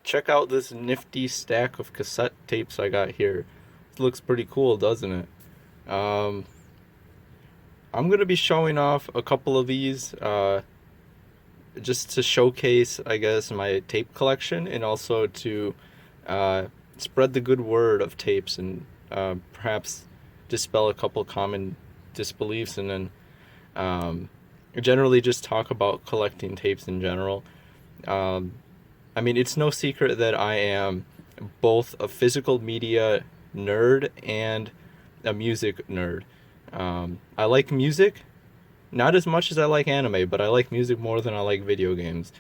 check out this nifty stack of cassette tapes I got here. It looks pretty cool, doesn't it? I'm gonna be showing off a couple of these, just to showcase, I guess, my tape collection, and also to uh, spread the good word of tapes, and perhaps dispel a couple common disbeliefs, and then um, generally just talk about collecting tapes in general. Um, I mean, it's no secret that I am both a physical media nerd and a music nerd. I like music, not as much as I like anime, but I like music more than I like video games.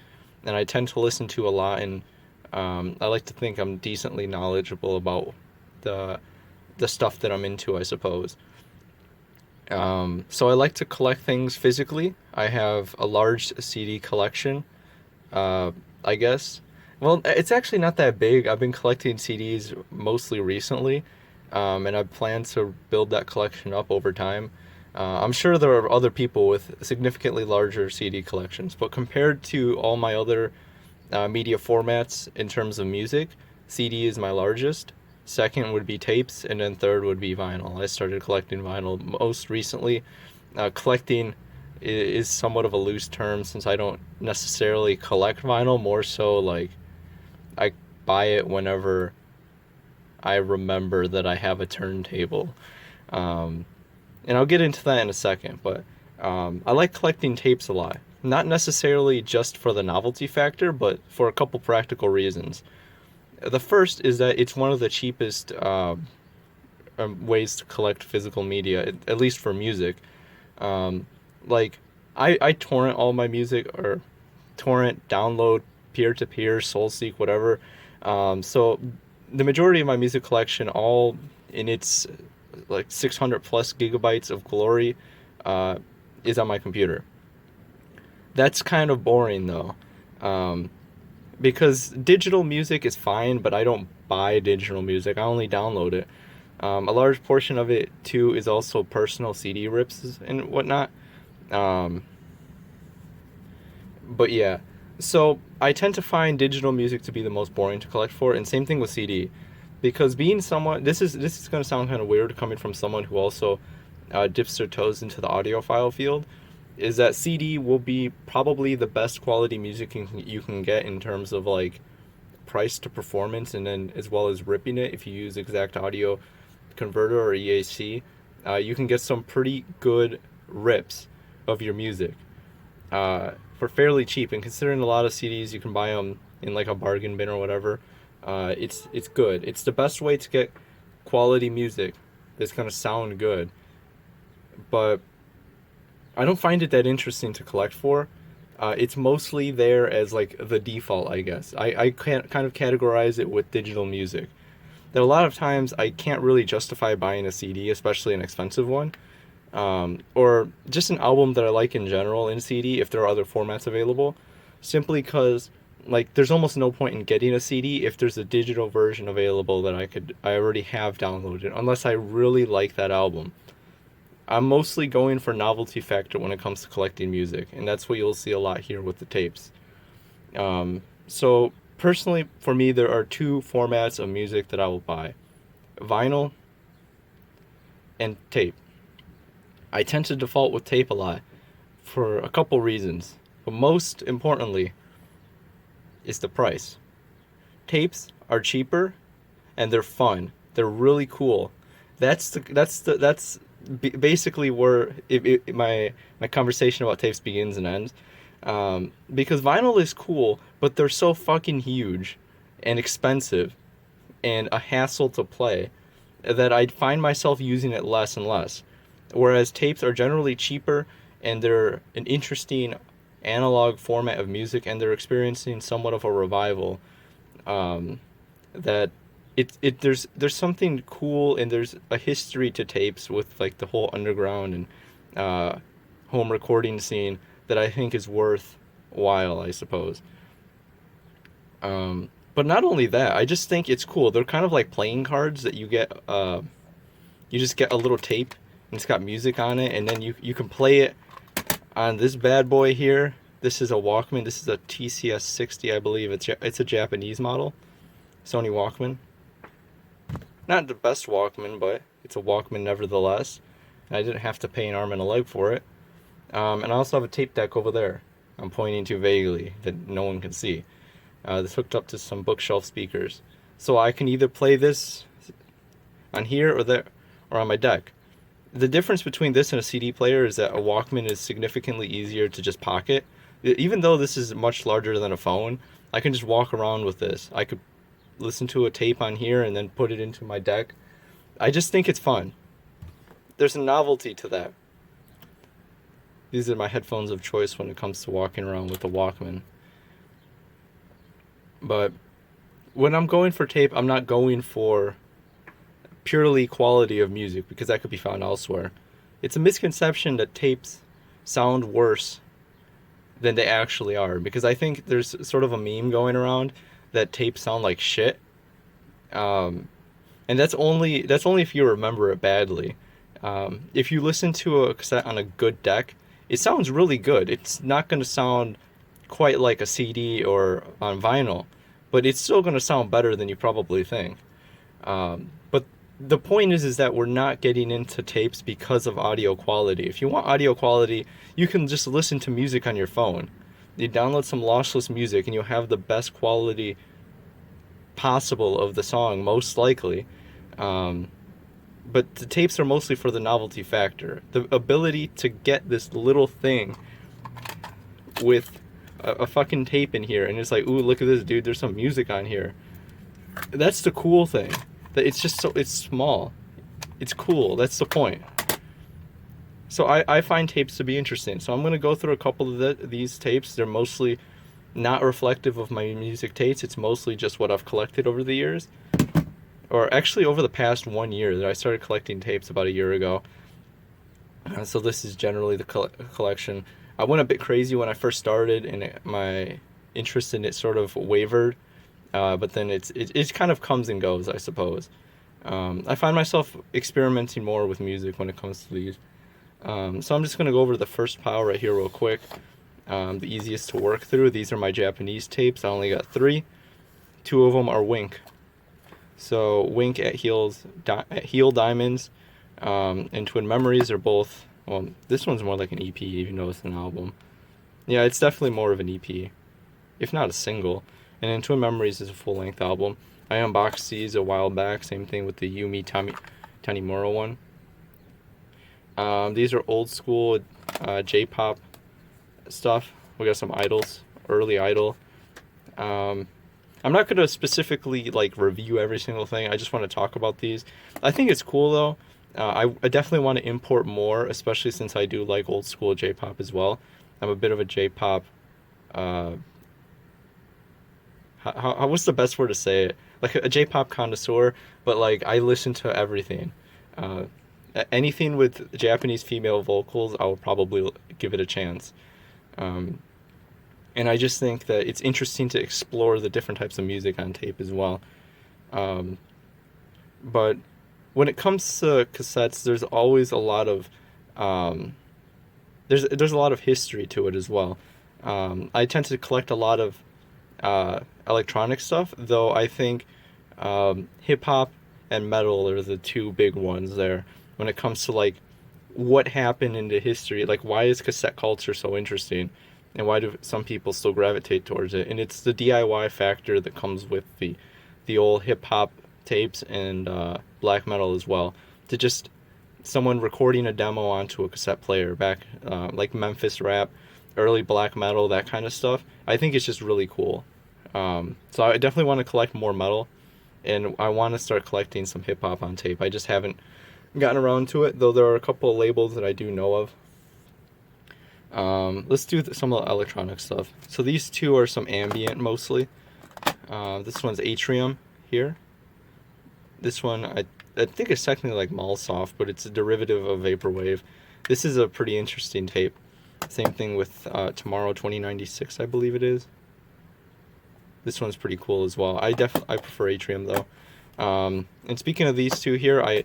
And I tend to listen to a lot, and I like to think I'm decently knowledgeable about the the stuff that I'm into, I suppose. So I like to collect things physically. I have a large CD collection, uh, I guess. Well, it's actually not that big. I've been collecting CDs mostly recently, and I plan to build that collection up over time. I'm sure there are other people with significantly larger CD collections, but compared to all my other media formats in terms of music, CD is my largest. Second would be tapes, and then third would be vinyl. I started collecting vinyl most recently. Collecting is somewhat of a loose term since I don't necessarily collect vinyl, more so like I buy it whenever I remember that I have a turntable. Um, and I'll get into that in a second, but I like collecting tapes a lot. Not necessarily just for the novelty factor, but for a couple practical reasons. The first is that it's one of the cheapest ways to collect physical media, at least for music. Um, like, I torrent all my music, or torrent, download, peer to peer, SoulSeek, whatever. So the majority of my music collection, all in its like 600 plus gigabytes of glory, uh, is on my computer. That's kind of boring though. Um, because digital music is fine, but I don't buy digital music. I only download it. A large portion of it too is also personal CD rips and whatnot. Um, but yeah, so I tend to find digital music to be the most boring to collect for, and same thing with CD, because being someone, this is gonna sound kind of weird coming from someone who also dips their toes into the audiophile field, is that CD will be probably the best quality music you can get in terms of like price to performance, and then as well as ripping it if you use exact audio converter or EAC. You can get some pretty good rips of your music for fairly cheap, and considering a lot of CDs you can buy them in like a bargain bin or whatever, it's good. It's the best way to get quality music that's gonna sound good, but I don't find it that interesting to collect for. It's mostly there as like the default, I guess. I can't kind of categorize it with digital music. That a lot of times I can't really justify buying a CD, especially an expensive one, or just an album that I like in general in CD if there are other formats available, simply because like there's almost no point in getting a CD if there's a digital version available that I already have downloaded, unless I really like that album. I'm mostly going for novelty factor when it comes to collecting music, and that's what you'll see a lot here with the tapes. So personally, for me, there are two formats of music that I will buy: vinyl and tape. I tend to default with tape a lot for a couple reasons, but most importantly is the price. Tapes are cheaper and they're fun. They're really cool. That's basically where my conversation about tapes begins and ends. Because vinyl is cool, but they're so fucking huge and expensive and a hassle to play that I find myself using it less and less. Whereas tapes are generally cheaper, and they're an interesting analog format of music, and they're experiencing somewhat of a revival. Um, that there's something cool, and there's a history to tapes with like the whole underground and home recording scene that I think is worthwhile, I suppose. But not only that, I just think it's cool. They're kind of like playing cards that you get. You just get a little tape, and it's got music on it, and then you can play it on this bad boy here, This is a Walkman. This is a TCS 60, I believe. It's a Japanese model, Sony Walkman. Not the best Walkman, but it's a Walkman nevertheless. I didn't have to pay an arm and a leg for it. And I also have a tape deck over there. I'm pointing to vaguely that no one can see. This hooked up to some bookshelf speakers, so I can either play this on here or there or on my deck. The difference between this and a CD player is that a Walkman is significantly easier to just pocket. Even though this is much larger than a phone, I can just walk around with this. I could listen to a tape on here and then put it into my deck. I just think it's fun. There's a novelty to that. These are my headphones of choice when it comes to walking around with the Walkman. But when I'm going for tape, I'm not going for purely quality of music, because that could be found elsewhere. It's a misconception that tapes sound worse than they actually are, because I think there's sort of a meme going around that tapes sound like shit. And that's only if you remember it badly. If you listen to a cassette on a good deck, it sounds really good. It's not going to sound quite like a CD or on vinyl, but it's still going to sound better than you probably think. But the point is that we're not getting into tapes because of audio quality. If you want audio quality, you can just listen to music on your phone. You download some lossless music and you'll have the best quality possible of the song, most likely. But the tapes are mostly for the novelty factor. The ability to get this little thing with a fucking tape in here, and it's like, ooh, look at this, dude, there's some music on here. That's the cool thing. That it's just it's small. It's cool. That's the point. So I find tapes to be interesting. So I'm going to go through a couple of these tapes. They're mostly not reflective of my music tastes. It's mostly just what I've collected over the years. Or actually over the past 1 year. That I started collecting tapes about a year ago. So this is generally the collection. I went a bit crazy when I first started, and my interest in it sort of wavered. But then it kind of comes and goes, I suppose. I find myself experimenting more with music when it comes to these. So I'm just going to go over the first pile right here real quick. The easiest to work through. These are my Japanese tapes. I only got 3. 2 of them are Wink. So Wink at Heel Diamonds and Twin Memories are both, well, this one's more like an EP, even though it's an album. Yeah, it's definitely more of an EP, if not a single. And then Twin Memories is a full-length album. I unboxed these a while back. Same thing with the Yumi Tanimura one. These are old school J-pop stuff. We got some idols, early Idol. I'm not going to specifically like review every single thing. I just want to talk about these. I think it's cool though. I definitely want to import more, especially since I do like old school J-pop as well. I'm a bit of a J-pop. What's the best word to say it? Like a J-pop connoisseur, but like I listen to everything. Anything with Japanese female vocals, I will probably give it a chance. And I just think that it's interesting to explore the different types of music on tape as well. But when it comes to cassettes, there's always a lot of there's a lot of history to it as well. I tend to collect a lot of electronic stuff, though I think hip hop and metal are the 2 big ones there when it comes to like what happened in the history. Like, why is cassette culture so interesting? And why do some people still gravitate towards it? And it's the DIY factor that comes with the old hip-hop tapes and black metal as well. To just someone recording a demo onto a cassette player back, like Memphis rap, early black metal, that kind of stuff. I think it's just really cool. So I definitely want to collect more metal, and I want to start collecting some hip-hop on tape. I just haven't gotten around to it, though there are a couple of labels that I do know of. Let's do some of the electronic stuff. So these 2 are some ambient mostly. This one's Atrium here. This one I think it's technically like Malsoft, but it's a derivative of Vaporwave. This is a pretty interesting tape. Same thing with Tomorrow 2096, I believe it is. This one's pretty cool as well. I prefer Atrium though. And speaking of these 2 here, I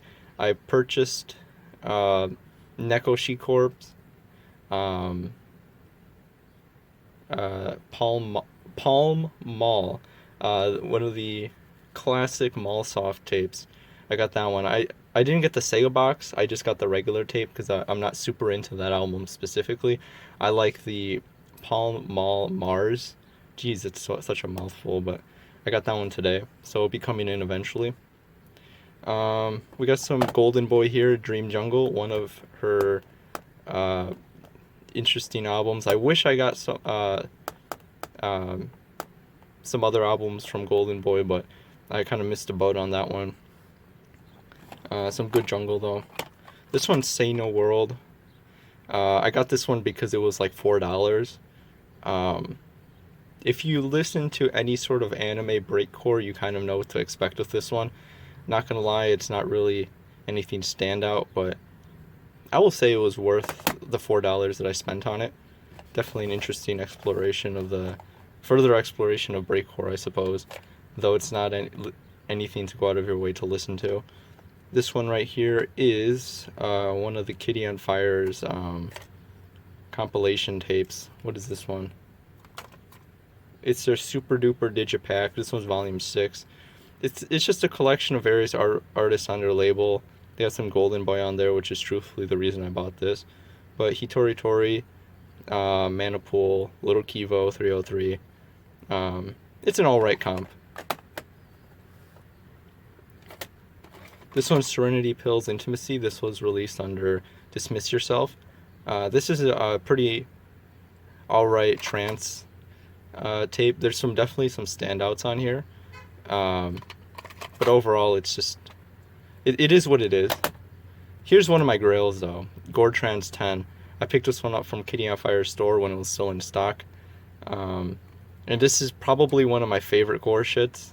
purchased Neko She Corpse. Palm Mall, one of the classic Mall soft tapes. I got that one. I didn't get the Sega box. I just got the regular tape because I'm not super into that album specifically. I like the Palm Mall Mars. Jeez, it's such a mouthful, but I got that one today, so it'll be coming in eventually. We got some Golden Boy here, Dream Jungle, one of her uh, interesting albums. I wish I got some other albums from Golden Boy, but I kind of missed the boat on that one. Some good jungle though. This one's Say No World. I got this one because it was like $4. If you listen to any sort of anime breakcore, you kind of know what to expect with this one. Not gonna lie, it's not really anything standout, but I will say it was worth the $4 that I spent on it. Definitely an interesting exploration of further exploration of breakcore, I suppose, though it's not anything to go out of your way to listen to. This one right here is one of the Kitty on Fire's compilation tapes. What is this one? It's their Super Duper Digipack. This one's volume 6. It's just a collection of various artists on their label. They have some Golden Boy on there, which is truthfully the reason I bought this. But Hitori Tori, Manapool, Little Kivo, 303. It's an alright comp. This one's Serenity Pills Intimacy. This was released under Dismiss Yourself. This is a pretty alright trance tape. There's definitely some standouts on here. But overall, it's just, it is what it is. Here's one of my grails though, Gore Trans 10. I picked this one up from Kitty on Fire's store when it was still in stock. And this is probably one of my favorite Gore shits.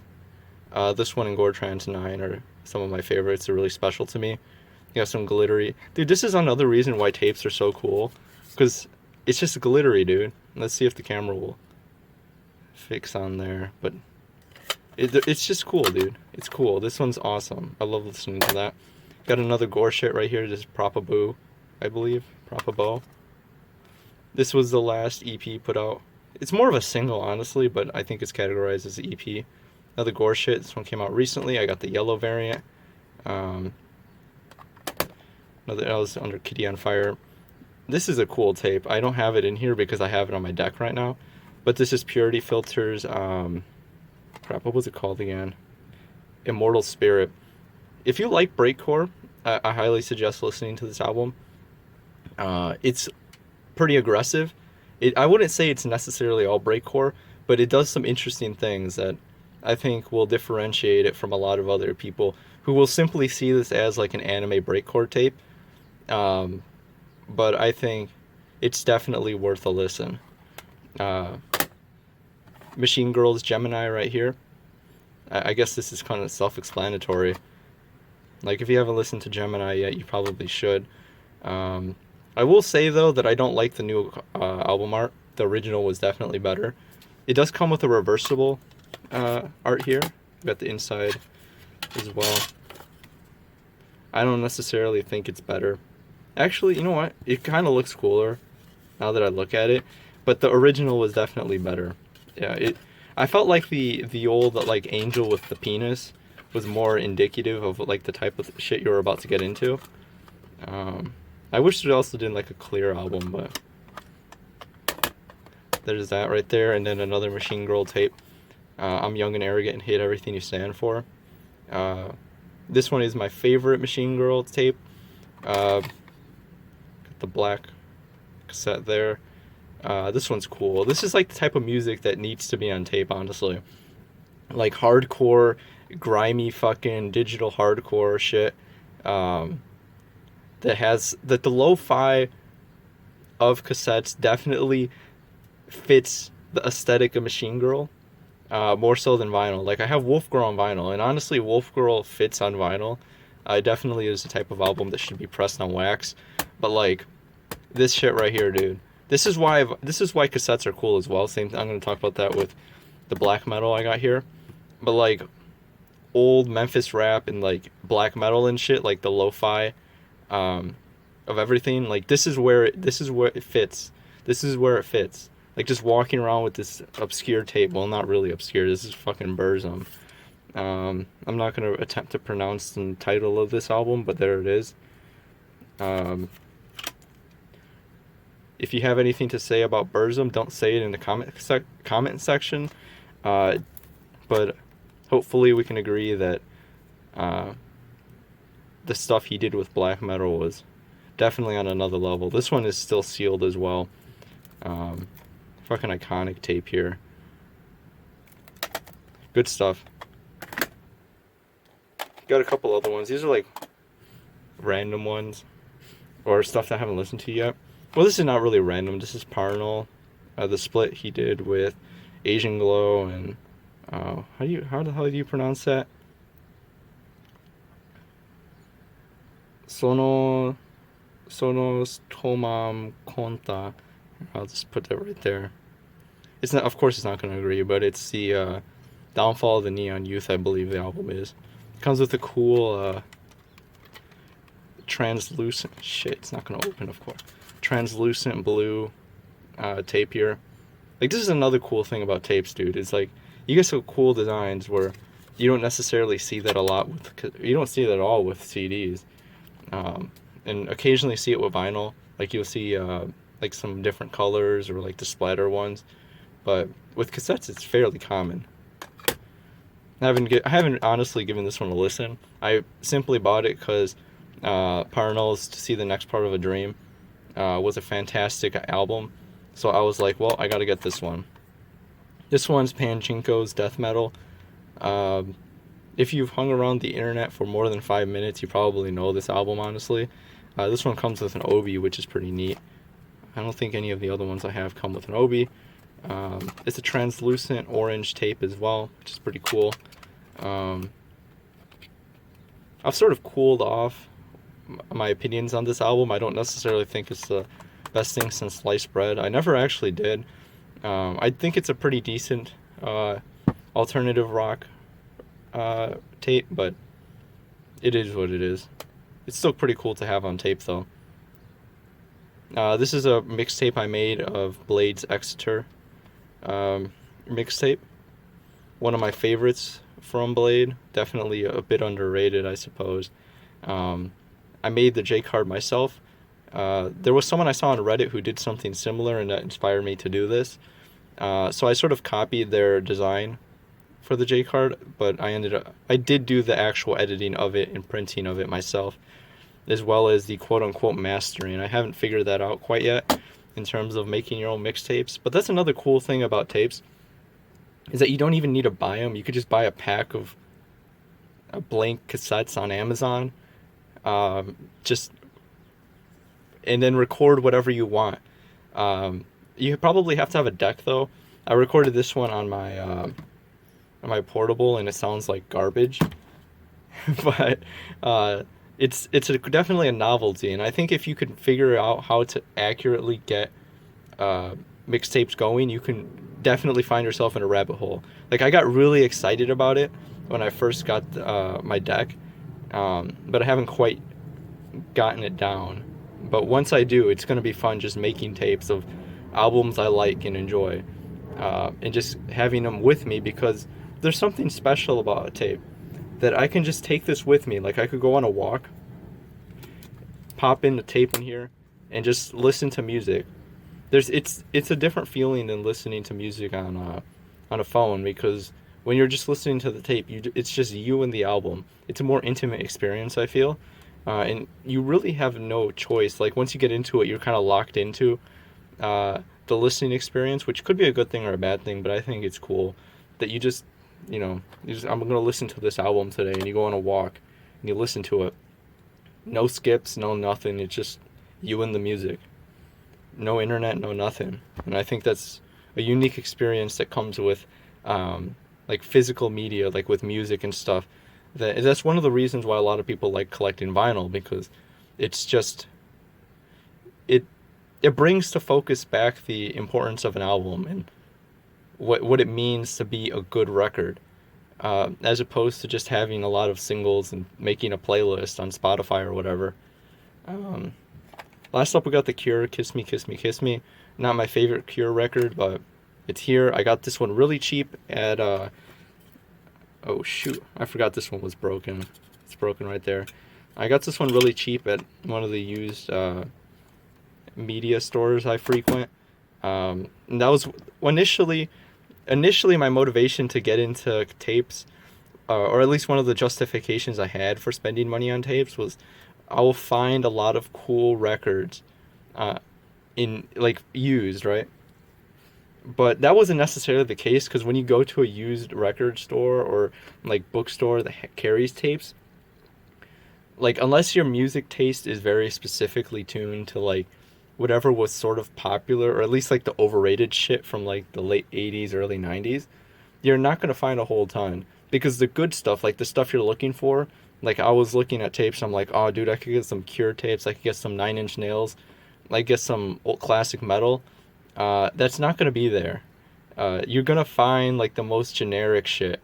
This one and Gore Trans 9 are some of my favorites. They're really special to me. You got some glittery. Dude, this is another reason why tapes are so cool. Because it's just glittery, dude. Let's see if the camera will fix on there. But it's just cool, dude. It's cool. This one's awesome. I love listening to that. Got another Gore shit right here. This is Propaboo, I believe. Propabo. This was the last EP put out. It's more of a single, honestly, but I think it's categorized as an EP. Another Gore shit. This one came out recently. I got the yellow variant. Another that was under Kitty on Fire. This is a cool tape. I don't have it in here because I have it on my deck right now. But this is Purity Filters. Crap, what was it called again? Immortal Spirit. If you like breakcore, I highly suggest listening to this album. It's pretty aggressive. I wouldn't say it's necessarily all breakcore, but it does some interesting things that I think will differentiate it from a lot of other people who will simply see this as like an anime breakcore tape. But I think it's definitely worth a listen. Machine Girls Gemini right here. I guess this is kind of self-explanatory. Like, if you haven't listened to Gemini yet, you probably should. I will say, though, that I don't like the new album art. The original was definitely better. It does come with a reversible art here. We got the inside as well. I don't necessarily think it's better. Actually, you know what? It kind of looks cooler now that I look at it. But the original was definitely better. Yeah, I felt like the old like angel with the penis was more indicative of like the type of shit you're about to get into. I wish it also did like a clear album, but there's that right there, and then another Machine Girl tape. I'm young and arrogant and hate everything you stand for. This one is my favorite Machine Girl tape. Got the black cassette there. This one's cool. This is like the type of music that needs to be on tape, honestly. Like hardcore, grimy fucking digital hardcore shit. That the lo-fi of cassettes definitely fits the aesthetic of Machine Girl. More so than vinyl. Like, I have Wolf Girl on vinyl, and honestly, Wolf Girl fits on vinyl. It definitely is the type of album that should be pressed on wax. But like, this shit right here, dude. This is why cassettes are cool as well. I'm going to talk about that with the black metal I got here. But like, old Memphis rap and like black metal and shit, like the lo-fi of everything. Like, this is where it fits. This is where it fits. Like just walking around with this obscure tape. Well, not really obscure. This is fucking Burzum. I'm not gonna attempt to pronounce the title of this album, but there it is. Um, if you have anything to say about Burzum, don't say it in the comment section. But hopefully we can agree that the stuff he did with black metal was definitely on another level. This one is still sealed as well. Fucking iconic tape here. Good stuff. Got a couple other ones. These are like random ones or stuff that I haven't listened to yet. Well, this is not really random. This is Parnell. The split he did with Asian Glow and how the hell do you pronounce that? Sonos Tomam Konta. I'll just put that right there. It's not, of course, it's not going to agree, but it's the Downfall of the Neon Youth, I believe the album is. It comes with a cool translucent shit. It's not going to open, of course. Translucent blue tape here. Like, this is another cool thing about tapes, dude. It's like you get some cool designs where you don't necessarily see that a lot with. You don't see that at all with CDs, and occasionally see it with vinyl. Like you'll see like some different colors or like the splatter ones, but with cassettes it's fairly common. I haven't honestly given this one a listen. I simply bought it because Parnell's To See the Next Part of a Dream was a fantastic album. So I was like, well, I gotta get this one. This one's Panchinko's death metal. If you've hung around the internet for more than 5 minutes, you probably know this album, honestly. This one comes with an obi, which is pretty neat. I don't think any of the other ones I have come with an obi. It's a translucent orange tape as well, which is pretty cool. I've sort of cooled off my opinions on this album. I don't necessarily think it's the best thing since sliced bread. I never actually did. I think it's a pretty decent alternative rock tape, but it is what it is. It's still pretty cool to have on tape, though. This is a mixtape I made of Blade's Exeter mixtape. One of my favorites from Blade. Definitely a bit underrated, I suppose. I made the J card myself. There was someone I saw on Reddit who did something similar, and that inspired me to do this. So I sort of copied their design for the J card, but I did do the actual editing of it and printing of it myself, as well as the quote-unquote mastering. I haven't figured that out quite yet in terms of making your own mixtapes, but that's another cool thing about tapes, is that you don't even need to buy them. You could just buy a pack of blank cassettes on Amazon, and then record whatever you want. You probably have to have a deck, though. I recorded this one on my portable, and it sounds like garbage. But it's definitely a novelty, and I think if you could figure out how to accurately get mixtapes going, you can definitely find yourself in a rabbit hole. Like, I got really excited about it when I first got my deck, but I haven't quite gotten it down. But once I do, it's going to be fun just making tapes of albums I like and enjoy, and just having them with me, because there's something special about a tape that I can just take this with me. Like, I could go on a walk, pop in the tape in here, and just listen to music. It's a different feeling than listening to music on a phone, because when you're just listening to the tape, it's just you and the album. It's a more intimate experience, I feel, and you really have no choice. Like, once you get into it, you're kind of locked into the listening experience, which could be a good thing or a bad thing, but I think it's cool that you just, I'm going to listen to this album today, and you go on a walk and you listen to it. No skips, no nothing. It's just you and the music. No internet, no nothing. And I think that's a unique experience that comes with like physical media, like with music and stuff. That's one of the reasons why a lot of people like collecting vinyl, because it's just it brings to focus back the importance of an album and what it means to be a good record, as opposed to just having a lot of singles and making a playlist on Spotify or whatever. Last up, we got The Cure, Kiss Me, Kiss Me, Kiss Me. Not my favorite Cure record, but it's here. I got this one really cheap at oh shoot, I forgot this one was broken. It's broken right there. I got this one really cheap at one of the used media stores I frequent. And that was initially my motivation to get into tapes, or at least one of the justifications I had for spending money on tapes was I will find a lot of cool records in like used, right? But that wasn't necessarily the case because when you go to a used record store or like bookstore that carries tapes, like unless your music taste is very specifically tuned to like whatever was sort of popular or at least like the overrated shit from like the late 80s early 90s, you're not going to find a whole ton because the good stuff, like the stuff you're looking for, like I was looking at tapes, I'm like, oh dude, I could get some Cure tapes, I could get some Nine Inch Nails, like get some old classic metal. That's not going to be there. You're going to find like the most generic shit,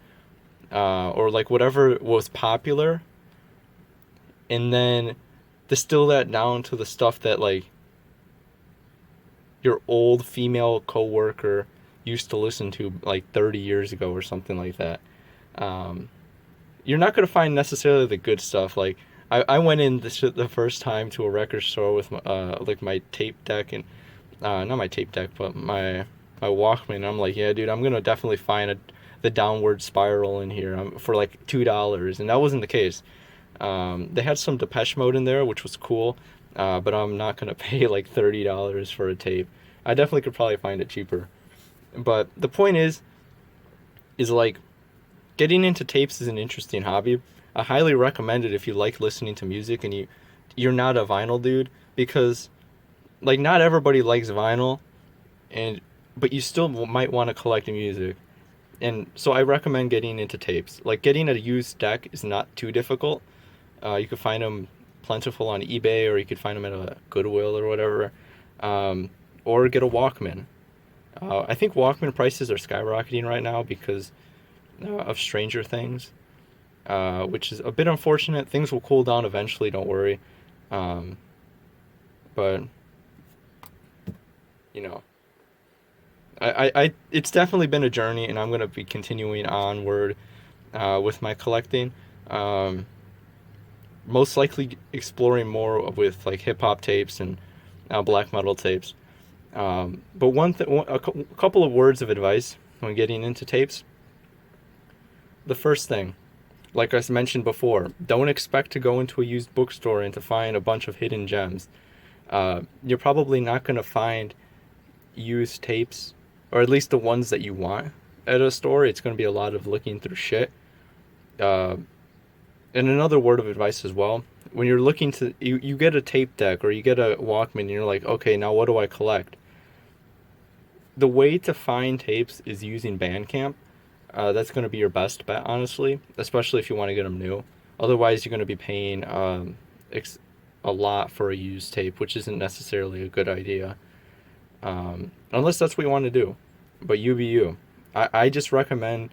or like whatever was popular, and then distill that down to the stuff that like your old female coworker used to listen to like 30 years ago or something like that. Um, you're not gonna find necessarily the good stuff. Like I went in the first time to a record store with like my tape deck and not my tape deck but my Walkman. And I'm like, yeah, dude, I'm gonna definitely find the Downward Spiral in here for like $2, and that wasn't the case. They had some Depeche Mode in there, which was cool, but I'm not gonna pay like $30 for a tape. I definitely could probably find it cheaper. But the point is like getting into tapes is an interesting hobby. I highly recommend it if you like listening to music and you're not a vinyl dude because like not everybody likes vinyl, and but you still might want to collect music. And so I recommend getting into tapes. Like getting a used deck is not too difficult. You could find them plentiful on eBay, or you could find them at a Goodwill or whatever. Or get a Walkman. I think Walkman prices are skyrocketing right now because of Stranger Things, which is a bit unfortunate. Things will cool down eventually, don't worry. But, you know, it's definitely been a journey, and I'm going to be continuing onward with my collecting. Most likely exploring more with like hip hop tapes and black metal tapes. But a couple of words of advice when getting into tapes. The first thing, like I mentioned before, don't expect to go into a used bookstore and to find a bunch of hidden gems. You're probably not going to find used tapes, or at least the ones that you want at a store. It's going to be a lot of looking through shit. And another word of advice as well, when you're looking to, you get a tape deck or you get a Walkman and you're like, okay, now what do I collect? The way to find tapes is using Bandcamp. That's going to be your best bet, honestly, especially if you want to get them new. Otherwise, you're going to be paying a lot for a used tape, which isn't necessarily a good idea. Unless that's what you want to do. But you be you. I just recommend,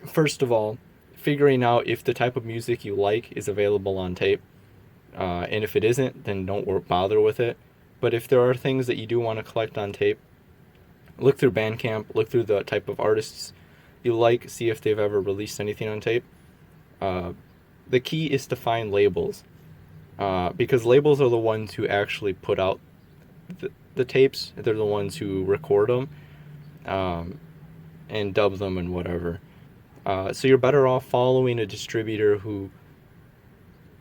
first of all, figuring out if the type of music you like is available on tape. And if it isn't, then don't bother with it. But if there are things that you do want to collect on tape, look through Bandcamp, look through the type of artists you like, see if they've ever released anything on tape. The key is to find labels. Because labels are the ones who actually put out the tapes. They're the ones who record them and dub them and whatever. So you're better off following a distributor who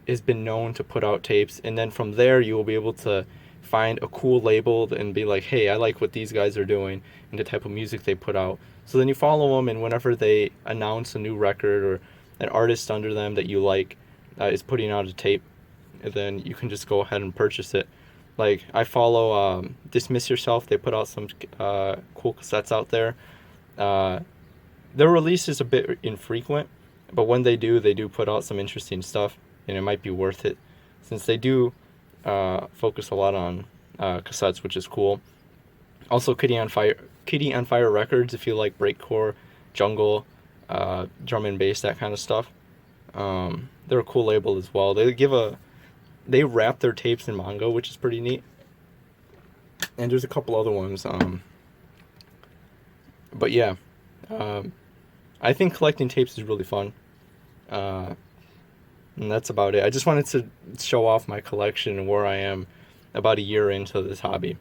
has been known to put out tapes, and then from there you will be able to find a cool label and be like, hey, I like what these guys are doing and the type of music they put out. So then you follow them, and whenever they announce a new record or an artist under them that you like is putting out a tape, then you can just go ahead and purchase it. Like, I follow Dismiss Yourself. They put out some cool cassettes out there. Their release is a bit infrequent, but when they do put out some interesting stuff, and it might be worth it, since they do focus a lot on cassettes, which is cool. Also, Kitty on Fire Records, if you like breakcore, jungle, drum and bass, that kind of stuff. They're a cool label as well. They wrap their tapes in manga, which is pretty neat. and there's a couple other ones. But yeah, um, I think collecting tapes is really fun. Uh, and that's about it. I just wanted to show off my collection and where I am about a year into this hobby.